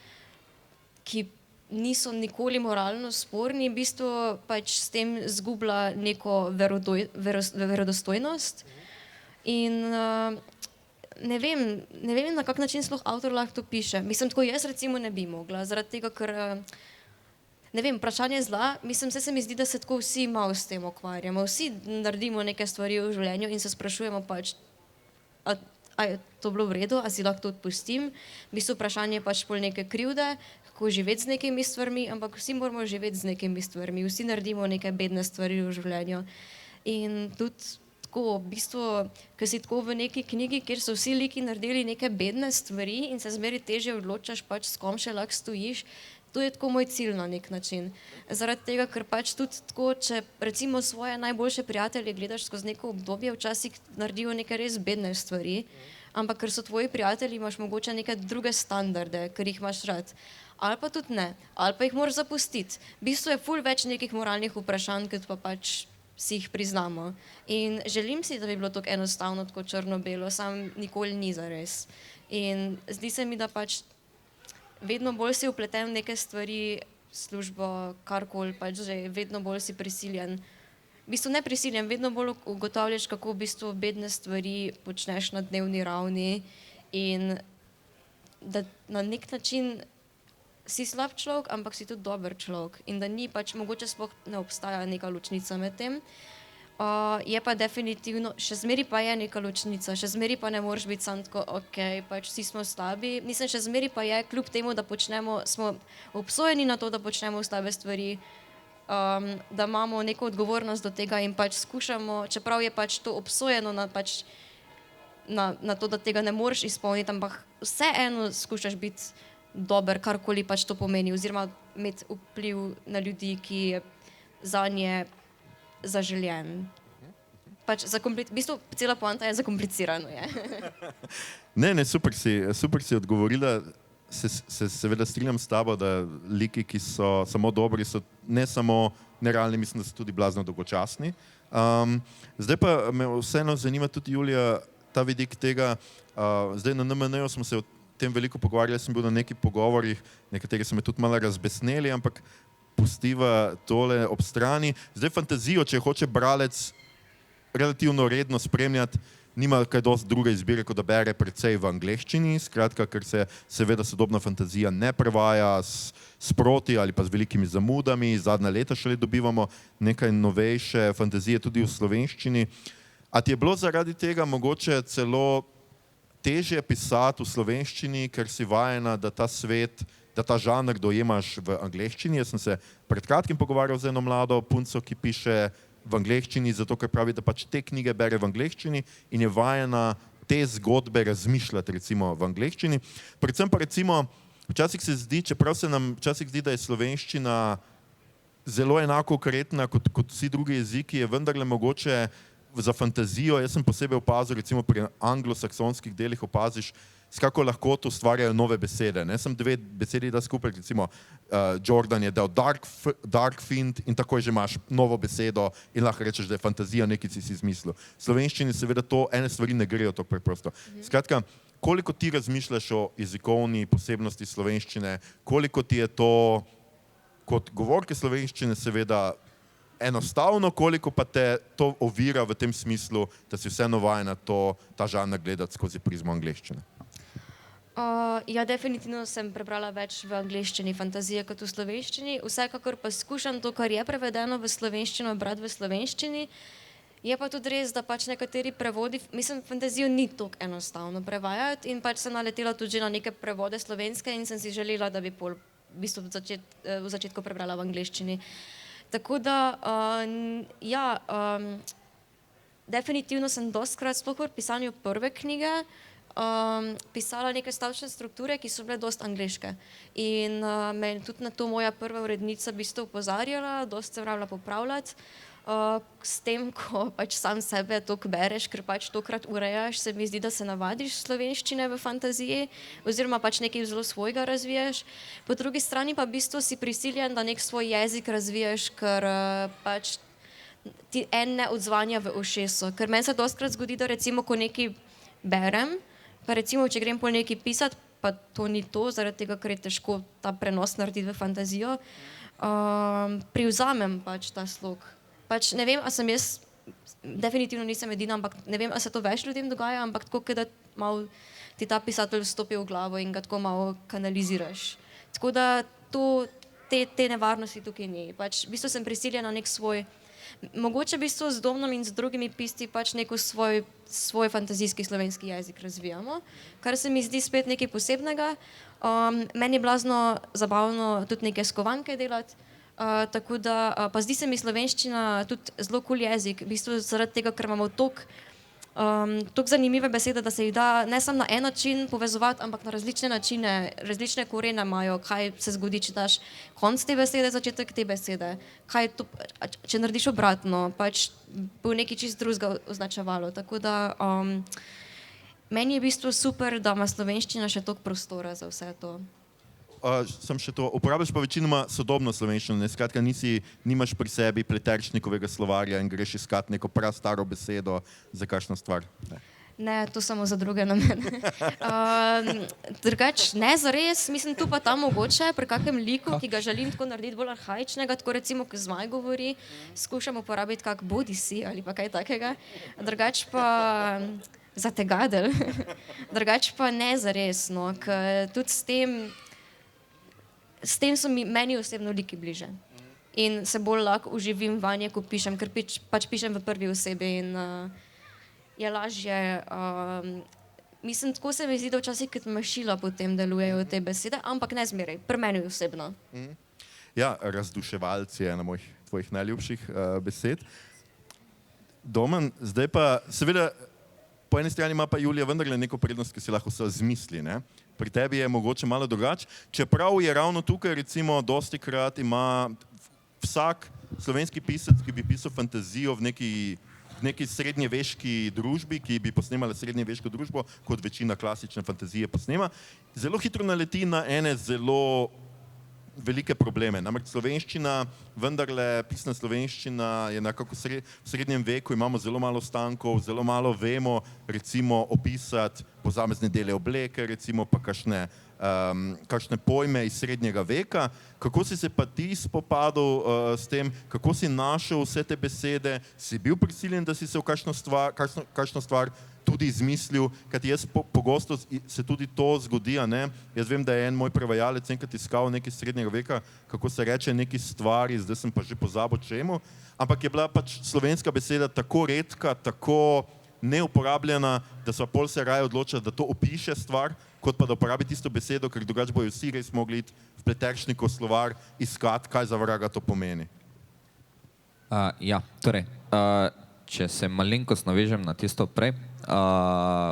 ki niso nikoli moralno sporni, v bistvu pač s tem zgublja neko verodostojnost. In ne vem, na kak način sploh avtor lahko to piše. Mislim, tako jaz recimo ne bi mogla, zaradi tega, ker ne vem, vprašanje zla, mislim, se mi zdi, da se tako vsi malo s tem ukvarjamo. Vsi naredimo neke stvari v življenju in se sprašujemo pač, a je to bilo v redu, a si lahko to odpustim. V bistvu vprašanje je pač pol neke krivde, kako živeti z nekimi stvarmi, ampak vsi moramo živeti z nekimi stvarmi, vsi naredimo neke bedne stvari v življenju. In tudi tako, v bistvu, ko si tako v neki knjigi, kjer so vsi liki naredili neke bedne stvari in se zmeri težje odločaš pač, s kom še lahko stojiš, to je tako moj cilj na nek način. Zaradi tega, ker pač tudi tako, če recimo svoje najboljše prijatelje gledaš skozi neko obdobje, včasih naredijo neke res bedne stvari, ampak ker so tvoji prijatelji, imaš mogoče neke druge standarde, ker jih imaš rad. Ali pa tudi ne, ali pa jih moraš zapustiti. V bistvu je ful več nekih moralnih vprašanj, kot pa pač si jih priznamo. In želim si, da bi bilo tako enostavno, tako črno-belo, sam nikoli ni zares. In zdi se mi, da pač vedno bolj si vpletem v neke stvari, službo, karkoli, pač že vedno bolj si prisiljen. V bistvu ne prisiljen, vedno bolj ugotavljaš, kako v bistvu bedne stvari počneš na dnevni ravni in da na nek način si slab človek, ampak si tudi dober človek in da ni pač, mogoče sploh ne obstaja neka ločnica med tem. Je pa definitivno, še zmeri pa je neka ločnica, še zmeri pa ne moreš biti sam tako, ok, pač vsi smo slabi. Mislim, še zmeri pa je, kljub temu, da počnemo, smo obsojeni na to, da počnemo slabe stvari, da imamo neko odgovornost do tega in pač skušamo, čeprav je pač to obsojeno na pač na to, da tega ne moreš izpolniti, ampak vseeno skušaš biti dober, karkoli pač to pomeni, oziroma imeti vpliv na ljudi, ki je zanje zaželjen. Pač v bistvu cela poanta je zakomplicirano. Je. Ne, super si odgovorila. Se seveda strinjam s tabo, da liki, ki so samo dobri, so ne samo nerealni, mislim, da so tudi blazno dolgočasni. Zdaj pa me vseeno zanima tudi, Julija, ta vidik tega, zdaj na NMN-ju smo se o tem veliko pogovarjali, sem bil na nekih pogovorih, nekateri so me tudi malo razbesneli, ampak pustiva tole ob strani. Zdaj fantazijo, če hoče bralec relativno redno spremljati, nima kaj dosti druge izbire, kot da bere precej v angleščini, skratka, ker se seveda sodobna fantazija ne prevaja sproti ali pa z velikimi zamudami, zadnja leta šele dobivamo nekaj novejše fantazije tudi v slovenščini. A ti je bilo zaradi tega mogoče celo težje pisati v slovenščini, ker si vajena, da ta svet, da ta žanr dojemaš v angleščini? Jaz sem se pred kratkim pogovarjal z eno mlado punco, ki piše v angleščini, zato ker pravi, da pač te knjige bere v angleščini in je vajena te zgodbe razmišljati recimo v angleščini. Predvsem pa recimo, včasih se zdi, čeprav se nam včasih zdi, da je slovenščina zelo enako konkretna kot vsi drugi jeziki, je vendarle mogoče za fantazijo, jaz sem posebej opazil, recimo pri anglosaksonskih delih opaziš, s kako lahkoto ustvarjajo nove besede. Ne? Sem dve besedi da skupaj, recimo Jordan je dal dark fiend in takoj že imaš novo besedo in lahko rečeš, da je fantazija, nekaj si izmislil. V slovenščini seveda to, ene stvari ne grejo tako preprosto. Skratka, koliko ti razmišljaš o jezikovni posebnosti slovenščine, koliko ti je to kot govorke slovenščine seveda enostavno, koliko pa te to ovira v tem smislu, da si vseeno vajena ta žanr gledati skozi prizmo angleščine? Ja, definitivno sem prebrala več v angleščini fantazije kot v slovenščini. Vsekakor pa skušam to, kar je prevedeno v slovenščino, brati v slovenščini. Je pa tudi res, da pač nekateri prevodi, mislim, fantazijo ni tako enostavno prevajati in pač sem naletela tudi na neke prevode slovenske in sem si želela, da bi v bistvu v začetku prebrala v angleščini. Tako da, ja, definitivno sem dostikrat, sploh v pisanju prve knjige, pisala neke stavčne strukture, ki so bile dosti angleške. In me je tudi na to moja prva urednica v bistvu opozarjala, dosti se rabila popravljati. S tem, ko pač sam sebe toliko bereš, ker pač tokrat urejaš, se mi zdi, da se navadiš slovenščine v fantaziji oziroma pač nekaj zelo svojega razvijaš. Po drugi strani pa v bistvu si prisiljen, da nek svoj jezik razvijaš, ker pač ti en ne odzvanja v ušesu. Ker meni se dostikrat zgodi, da recimo, ko nekaj berem, pa recimo, če grem pol nekaj pisati, pa to ni to, zaradi tega, ker je težko ta prenos narediti v fantazijo, privzamem pač ta slog. Pač ne vem, a sem jaz, definitivno nisem edina, ampak ne vem, a se to več ljudem dogaja, ampak tako, da malo ti ta pisatelj vstopi v glavo in ga tako malo kanaliziraš. Tako da te nevarnosti tukaj ni. Pač v bistvu sem prisiljena na nek svoj, mogoče v bistvu z Domnom in z drugimi pisci pač neko svoj fantazijski slovenski jezik razvijamo, kar se mi zdi spet nekaj posebnega. Meni je blazno zabavno tudi neke skovanke delati, tako da, pa zdi se mi slovenščina tudi zelo cool jezik, v bistvu zaradi tega, ker imamo toliko zanimive besede, da se jih da ne samo na en način povezovati, ampak na različne načine, različne korene imajo, kaj se zgodi, če daš konec te besede, začetek te besede, kaj to, če narediš obratno, pač bo nekaj čist drugega označevalo, tako da meni je v bistvu super, da ima slovenščina še toliko prostora za vse to. Sem še to, uporabljaš pa večinoma sodobno slovenščino, skratka nimaš pri sebi pleteršnikovega slovarja in greš iskat neko prastaro besedo za kakšno stvar. Ne, to samo za druge namene. Drugač, ne zares, mislim tu pa tam mogoče, pri kakem liku, ki ga želim tako narediti bolj arhaičnega, tako recimo, ko Zmaj govori, skušam uporabiti kak bodi si ali pa kaj takega. Drugač pa zategadelj. Drugač pa ne zares, no, ker tudi s tem so meni osebno liki bliže. In se bolj lahko uživim vanje, ko pišem, ker pač pišem v prvi osebi in je lažje. Mislim, tako se mi zdi, da včasih kot mašila potem delujejo te besede, ampak ne zmeraj, pri meni osebno. Ja, razduševalci je ena mojih tvojih najljubših besed. Domen, zdaj pa, seveda, po eni strani ima pa Julija vendarle neko prednost, ki si lahko vse zmisli, ne? Pri tebi je mogoče malo drugače, čeprav je ravno tukaj recimo dostikrat ima vsak slovenski pisec, ki bi pisal fantazijo v neki srednjeveški družbi, ki bi posnemala srednjeveško družbo, kot večina klasične fantazije posnema, zelo hitro naleti na ene zelo velike probleme. Namreč slovenščina, vendarle pisna slovenščina je nekako v srednjem veku, imamo zelo malo stankov, zelo malo vemo recimo opisati posamezne dele obleke, recimo pa kakšne pojme iz srednjega veka. Kako si se pa ti spopadal s tem, kako si našel vse te besede, si bil prisiljen, da si se v kakšno stvar tudi izmislil, kajti jaz pogosto se tudi to zgodi, ne? Jaz vem, da je en moj prevajalec enkrat iskal nekaj srednjega veka, kako se reče neki stvari, zdaj sem pa že pozabil čemu, ampak je bila pač slovenska beseda tako redka, tako neuporabljena, da so pol se raje odločili, da to opiše stvar, kot pa da uporabi tisto besedo, ker drugače bojo vsi res mogli iti v pleteršnikov slovar iskati, kaj za vraga to pomeni. Ja, torej, če se malenkost navežem na tisto prej,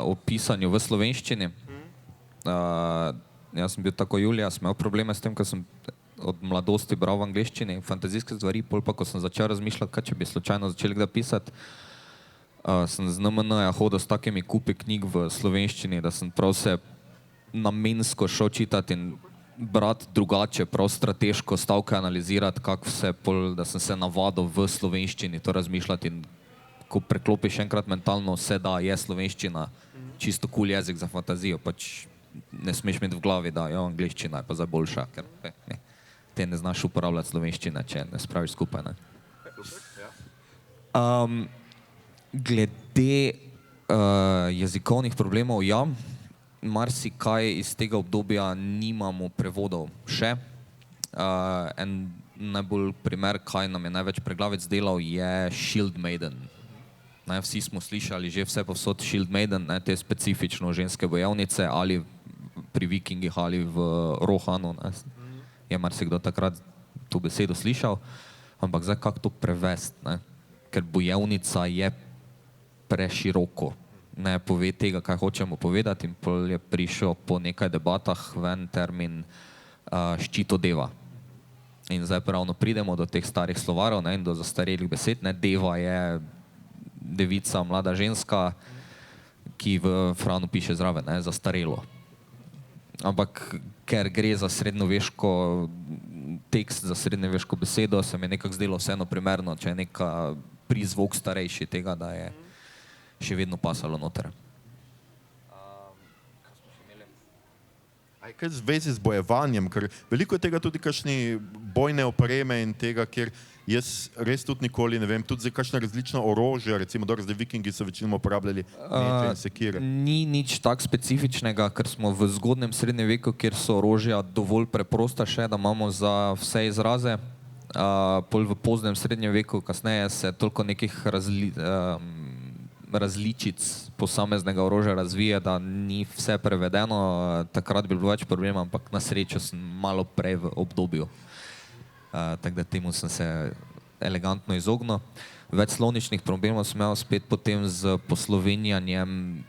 o pisanju v slovenščini. Jaz sem bil tako Julija, sem imel probleme s tem, ker sem od mladosti bral v angleščini fantazijske stvari, pol pa, ko sem začel razmišljati, kaj če bi slučajno začeli kdaj pisati, sem z NMN-ja hodil s takimi kupi knjig v slovenščini, da sem prav se namensko šel čitati in brati drugače, prav strateško stavke analizirati, kako vse pol, da sem se navadil v slovenščini to razmišljati in ko preklopiš enkrat mentalno vse, da je slovenščina čisto cool jezik za fantazijo, pač ne smeš imeti v glavi, da jo, angleščina je pa zdaj boljša, ker te ne znaš uporabljati slovenščine, če ne spraviš skupaj. Ne? Glede jezikovnih problemov, ja, marsikaj iz tega obdobja nimamo prevodov še. En najbolj primer, kaj nam je največ preglavic delal, je Shield Maiden. Vsi smo slišali že vse povsod Shield Maiden, te specifično ženske bojevnice, ali pri vikingih, ali v Rohanu. Je marsikdo takrat to besedo slišal, ampak zdaj kako to prevesti, ker bojevnica je preširoko, ne pove tega, kaj hočemo povedati in pol je prišel po nekaj debatah ven termin ščitodeva. In zdaj ravno pridemo do teh starih slovarov, ne, in do zastarelih besed. Ne. Deva je devica, mlada ženska, ki v Franu piše zraven, ne, zastarelo. Ampak ker gre za srednjeveško tekst, za srednjeveško besedo, se mi je nekako zdelo vseeno primerno, če je neka prizvok starejši tega, da je še vedno pasalo noter. Aj kaj v zvezi z bojevanjem, ker veliko je tega tudi kakšni bojne opreme in tega, kjer jaz res tudi nikoli ne vem, tudi za kakšne različna orožja, recimo zdaj vikingi so večinoma uporabljali meče in sekire. Ni nič tak specifičnega, ker smo v zgodnem srednjem veku, kjer so orožja dovolj preprosta še, da imamo za vse izraze. Pol v poznem srednjem veku, kasneje se toliko nekih različic posameznega orožja razvije, da ni vse prevedeno. Takrat bi bilo več problema, ampak na srečo sem malo prej v obdobju. Tako da temu sem se elegantno izognil. Več slovničnih problemov sem imel spet potem z poslovenjanjem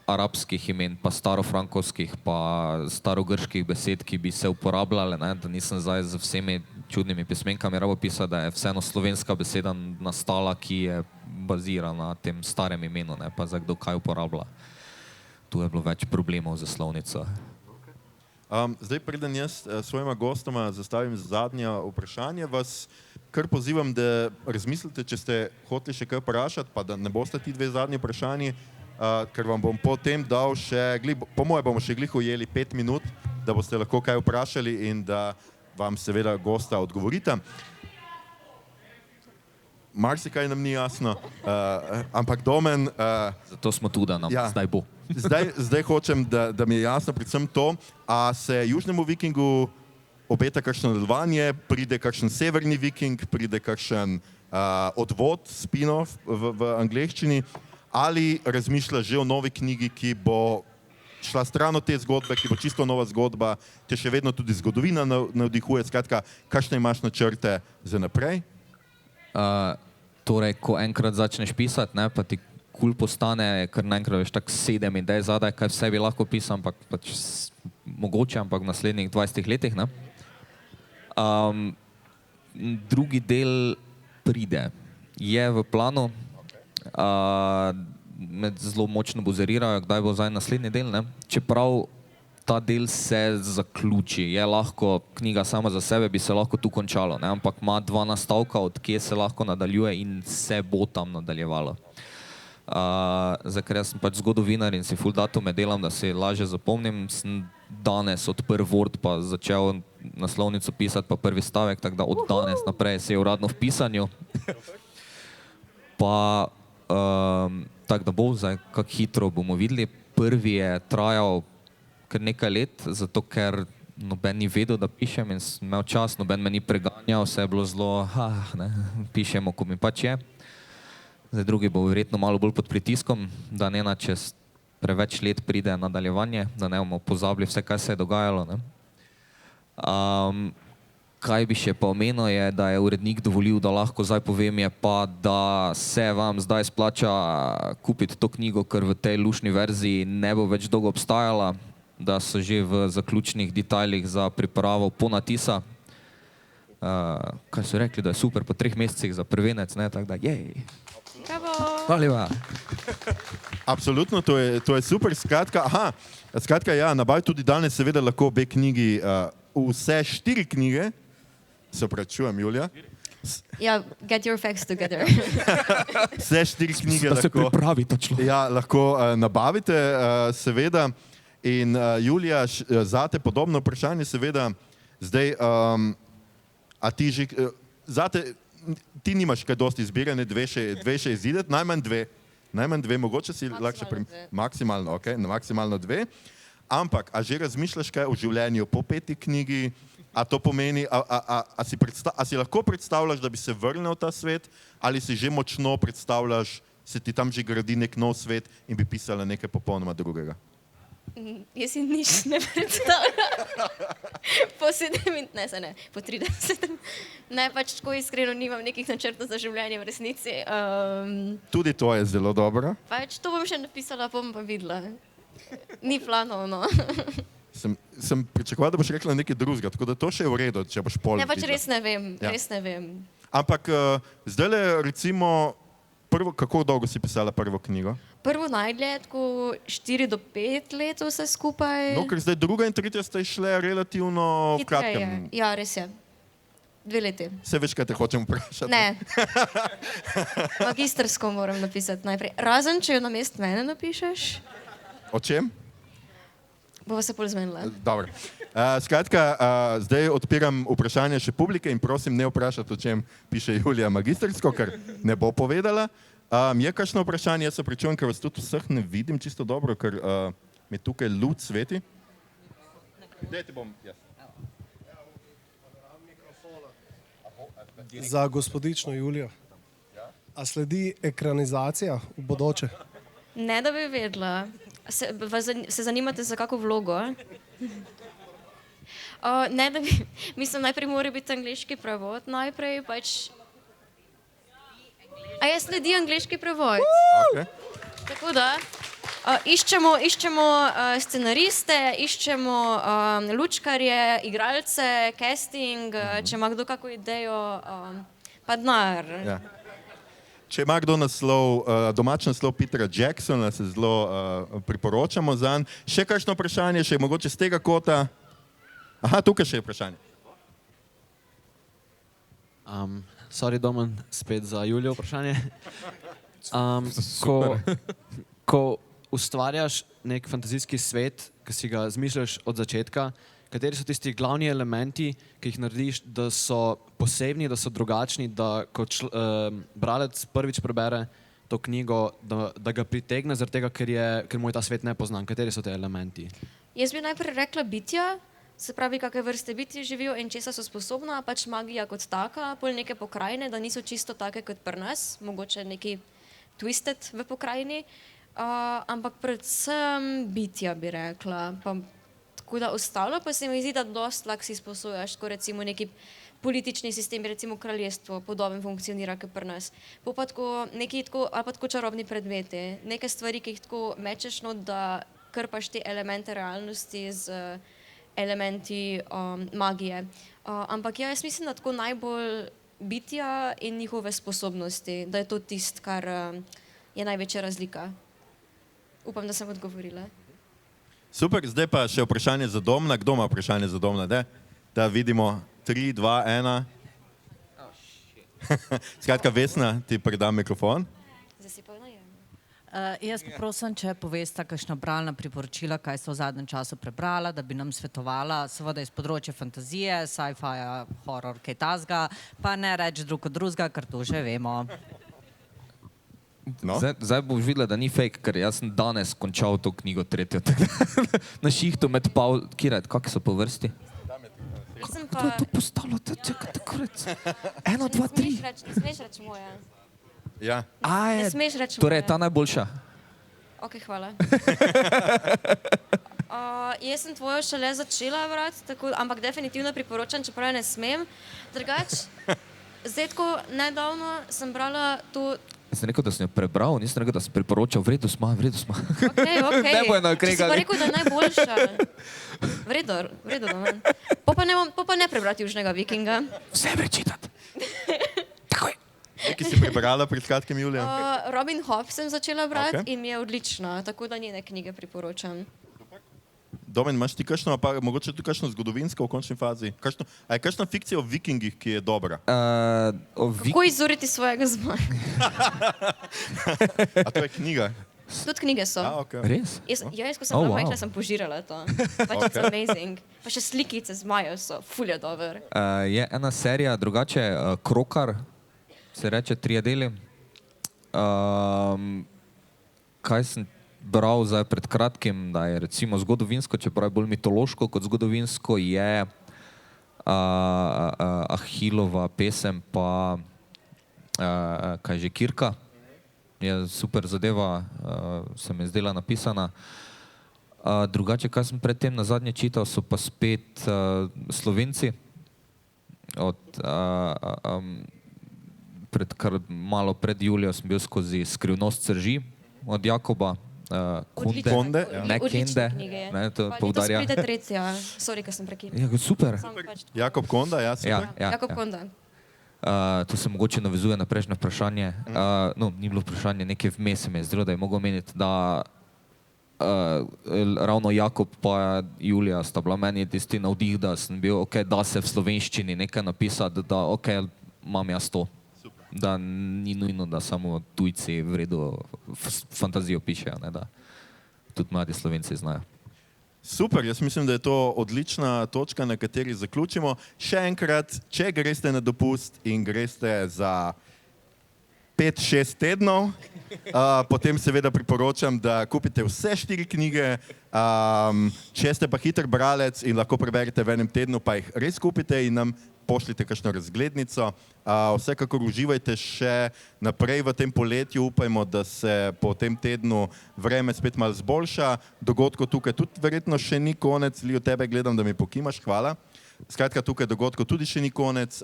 arabskih imen, pa starofrankovskih, pa starogrških besed, ki bi se uporabljale, ne? Da nisem zdaj z vsemi čudnimi pismenkami rabo pisati, da je vseeno slovenska beseda nastala, ki je bazira na tem starem imenu, ne? Pa za kdo kaj uporablja. Tu je bilo več problemov za slovnico. Zdaj, preden jaz svojima gostoma zastavim zadnja vprašanje, vas kar pozivam, da razmislite, če ste hoteli še kaj vprašati, pa da ne boste ti dve zadnji vprašanji, ker vam bom potem dal še, po moje bomo še glih ujeli 5 minut, da boste lahko kaj vprašali in da vam seveda gosta odgovorita. Marsikaj nam ni jasno, ampak Domen... Zato smo tu, da nam zdaj bo. Zdaj hočem, da mi je jasno predvsem to, a se južnemu vikingu obeta kakšno nadaljevanje, pride kakšen severni viking, pride kakšen odvod, spin-off v angleščini, ali razmišlja že o novi knjigi, ki bo šla stran od te zgodbe, ki bo čisto nova zgodba, te še vedno tudi zgodovina navdihuje, skratka, kakšne imaš načrte za naprej? Torej, ko enkrat začneš pisati, ne, pa ti kul postane, ker naenkrat veš tako 7 idej zadaj, kaj vse bi lahko pisal, ampak pač mogoče, ampak v naslednjih 20 letih, ne. Drugi del pride. Je v planu. Me zelo močno buzerirajo, kdaj bo zdaj naslednji del, ne. Čeprav ta del se zaključi. Je lahko knjiga sama za sebe, bi se lahko tu končalo, ne, ampak ima 2 nastavka, od kje se lahko nadaljuje in se bo tam nadaljevalo. Zdaj, ker jaz sem pač zgodovinar in si ful datume delam, da si lažje zapomnim, sem danes odprl Word pa začel naslovnico pisati pa prvi stavek, tako da od danes naprej se je uradno v pisanju. Pa tako da bo, zdaj kako hitro bomo videli. Prvi je trajal kar nekaj let, zato ker noben ni vedel, da pišem in sem imel čas, noben me ni preganjal, vse je bilo zelo, ne, pišemo, ko mi pač je. Zdaj drugi bo verjetno malo bolj pod pritiskom, da ne čez preveč let pride nadaljevanje, da ne bomo pozabili vse, kaj se je dogajalo, ne. Kaj bi še pa omenil je, da je urednik dovolil, da lahko zdaj povem, je pa, da se vam zdaj splača kupiti to knjigo, ker v tej lušni verziji ne bo več dolgo obstajala, da so že v zaključnih detajlih za pripravo ponatisa. Kaj so rekli, da je super po 3 mesecih za prvenec, ne, tako da jej. Hvala lepa. Absolutno, to je super, skratka, ja, nabaviti tudi danes seveda lahko obe knjigi, vse 4 knjige, se opravičujem, Julija. Ja, get your facts together. Vse 4 knjige Da se pripravi ta človek. Ja, lahko nabavite, seveda. In Julija, zate podobno vprašanje, seveda, zdaj, a ti že, zate, ti nimaš kaj dosti izbirane, dve še izideti, najmanj dve, mogoče si lahko maksimalno, ok, maksimalno 2. Ampak, a že razmišljaš kaj o življenju po 5. knjigi? A to pomeni, a si lahko predstavljaš, da bi se vrnil v ta svet, ali si že močno predstavljaš, se ti tam že gradi nek nov svet in bi pisala nekaj popolnoma drugega? Jaz si nič ne predstavljam. Po 30. Ne, pač tako iskreno nimam nekih načrtov za življenje v resnici. Tudi to je zelo dobro. Pač to bom še napisala, bom pa videla. Ni planov, no. sem pričakoval, da boš rekla nekaj drugega, tako da to še je v redu, če boš pol Ne, pač videla. res ne vem, Ja. res ne vem. Ampak zdajle recimo, kako dolgo si pisala prvo knjigo? Prvo najdlje, tako 4 do 5 let vse skupaj. No, ker zdaj druga in tretja ste šle relativno v Hitreje. kratkem. Ja, res je. 2 leti. Se veš, kaj te hočem vprašati? Ne. Magistrsko moram napisati najprej. Razen, če jo na mest mene napišeš, O čem? bova se pol zmenila. Dobro. Skratka, zdaj odpiram vprašanje še publike in prosim, ne vprašati, o čem piše Julija magistrsko, ker ne bo povedala. Je kakšno vprašanje? Jaz se pričujem, ker vas tudi vseh ne vidim čisto dobro, ker mi tukaj luč sveti. Dajte bom jaz. Za gospodično Julijo. A sledi ekranizacija v bodoče? Ne, da bi vedela. Se zanimate za kako vlogo? Ne, da bi, mislim, najprej mora biti angleški prevod, najprej pač... A je sledi angleški prevod? Okay. Tako da, iščemo scenariste, iščemo lučkarje, igralce, casting, če ima kdo kako idejo, pa denar. Ja. Če ima kdo naslov, domač naslov Petera Jacksona, se zelo priporočamo zanj. Še kakšno vprašanje, še mogoče z tega kota? Aha, tukaj še je vprašanje. Sorry, Domen, spet za Julijo vprašanje. Ko ustvarjaš nek fantazijski svet, ki si ga zmišljaš od začetka, kateri so tisti glavni elementi, ki jih narediš, da so posebni, da so drugačni, da ko bralec prvič prebere to knjigo, da ga pritegne zaradi tega, ker mu je ta svet nepoznan. Kateri so te elementi? Jaz bi najprej rekla bitja, se pravi, kakve vrste bitij živijo in česa so sposobna, pač magija kot taka, pol neke pokrajine, da niso čisto take kot pri nas, mogoče neki twisted v pokrajini, ampak predvsem bitja bi rekla. Tako da ostalo pa se mi zdi, da dost lahko si sposojaš, ko recimo neki politični sistem, recimo kraljestvo, podoben funkcionira kot pri nas. Pa tako neki tako, ali pa tako čarobni predmeti, neke stvari, ki jih tako mečeš not, da krpaš te elemente realnosti z elementi magije. Ampak ja, jaz mislim, da tako najbolj bitja in njihove sposobnosti, da je to tisto, kar je največja razlika. Upam, da sem odgovorila. Super, zdaj pa še vprašanje za Domna. Kdo ima vprašanje za Domna? Da vidimo 3, 2, 1. Skratka, Vesna, ti predam mikrofon. Zdaj si pa najem. Jaz pa prosim, če povesta kakšna bralna priporočila, kaj so v zadnjem času prebrala, da bi nam svetovala, seveda iz področja fantazije, sci-fi, horror, kaj tazga, pa ne reči drug od drugega, ker to že vemo. No. Zdaj boš videla, da ni fake, ker jaz sem danes končal to knjigo tretjo. Na šihtu med Kira, kakšni so po vrsti? Jaz sem Kdo pa... je to postalo? Čakaj, tako rec. 1, 2, 3. Ne smeš reči moja. Ja. A Ne je, smeš reči torej je moja. ta najboljša. Ok, hvala. Jaz sem tvojo šele začela brati, ampak definitivno priporočam, čeprav ne smem. Drugač, zdaj tako nedavno sem brala to... Jaz sem rekel, da sem jo prebral, nisem rekel, da sem priporočal, v redu smo. Ok. Ne bojo Če si nakregali. pa rekel, da je najboljša. V redu, Domen. Po pa ne prebrati Južnega vikinga. Vse prečitati. Takoj. Ki si prebrala pred kratkim, Julija? Robin Hood sem začela brati Ok. in mi je odlična, tako da njene knjige priporočam. Domen, imaš ti kakšno, pa mogoče tudi kakšno zgodovinsko v končni fazi? A je kakšna fikcija o vikingih, ki je dobra? Kako izuriti svojega zmaga? A to je knjiga? Tudi knjige so. Okay. Res? Jaz, ko sem Oh, bila wow. majhna, sem požirala to. Pač it's amazing. Pa še slikice zmajev so, ful je dober. Je ena serija, drugače Krokar, se reče 3 deli. Kaj sem bral zdaj pred kratkim, da je recimo zgodovinsko, čeprav je bolj mitološko kot zgodovinsko, je Ahilova pesem pa kaj že Kirka. Je super zadeva, se mi je zdela napisana. Drugače, kaj sem predtem na zadnje čital, so pa spet Slovenci. Malo pred Julijo sem bil skozi Skrivnost srži od Jakoba. Kunde, Konde, ja. ne Odlične Kende, knjige je. ne, to Pa poudarja. Letos pride tretja, sorry, ker sem prekinila. Ja, super. Samo pač tako. Jakob Konda, ja, super. Jakob Konda. To se mogoče navezuje na prejšnje vprašanje. No, ni bilo vprašanje, nekaj vmes se mi je zdelo, da je mogel omeniti, da ravno Jakob pa Julija sta bila meni tisti navdih, da sem bil, ok, da se v slovenščini nekaj napisati, da ok, imam jaz to. Da ni nujno, da samo tujci v redu fantazijo pišejo, ne, da tudi mladi Slovenci znajo. Super, jaz mislim, da je to odlična točka, na kateri zaključimo. Še enkrat, če greste na dopust in greste za 5-6 tednov, potem seveda priporočam, da kupite vse 4 knjige. Če ste pa hiter bralec in lahko preberete v enem tednu, pa jih res kupite in nam pošljite kakšno razglednico. Vsekakor uživajte še naprej v tem poletju. Upajmo, da se po tem tednu vreme spet malo zboljša. Dogodkov tukaj tudi verjetno še ni konec. Lio, tebe gledam, da mi pokimaš. Hvala. Skratka, tukaj dogodkov tudi še ni konec.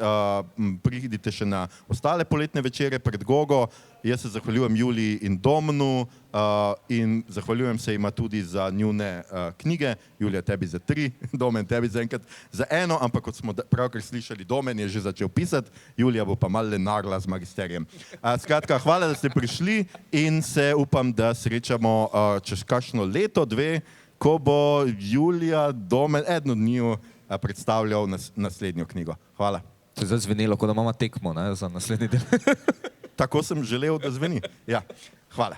Pridite še na ostale poletne večere pred Gogo. Jaz se zahvaljujem Juliji in Domnu in zahvaljujem se jima tudi za njune knjige. Julija, tebi za 3, Domen, tebi za enkrat za 1, ampak kot smo pravkar slišali, Domen je že začel pisati, Julija bo pa malo lenarla z magisterijem. Skratka, hvala, da ste prišli in se upam, da srečamo čez kakšno leto, 2, ko bo Julija, Domen, eden od njiju predstavljal naslednjo knjigo. Hvala. To je zdaj zvenelo, kot da imamo tekmo, ne, za naslednji del. Tako sem želel, da zveni. Ja, hvala.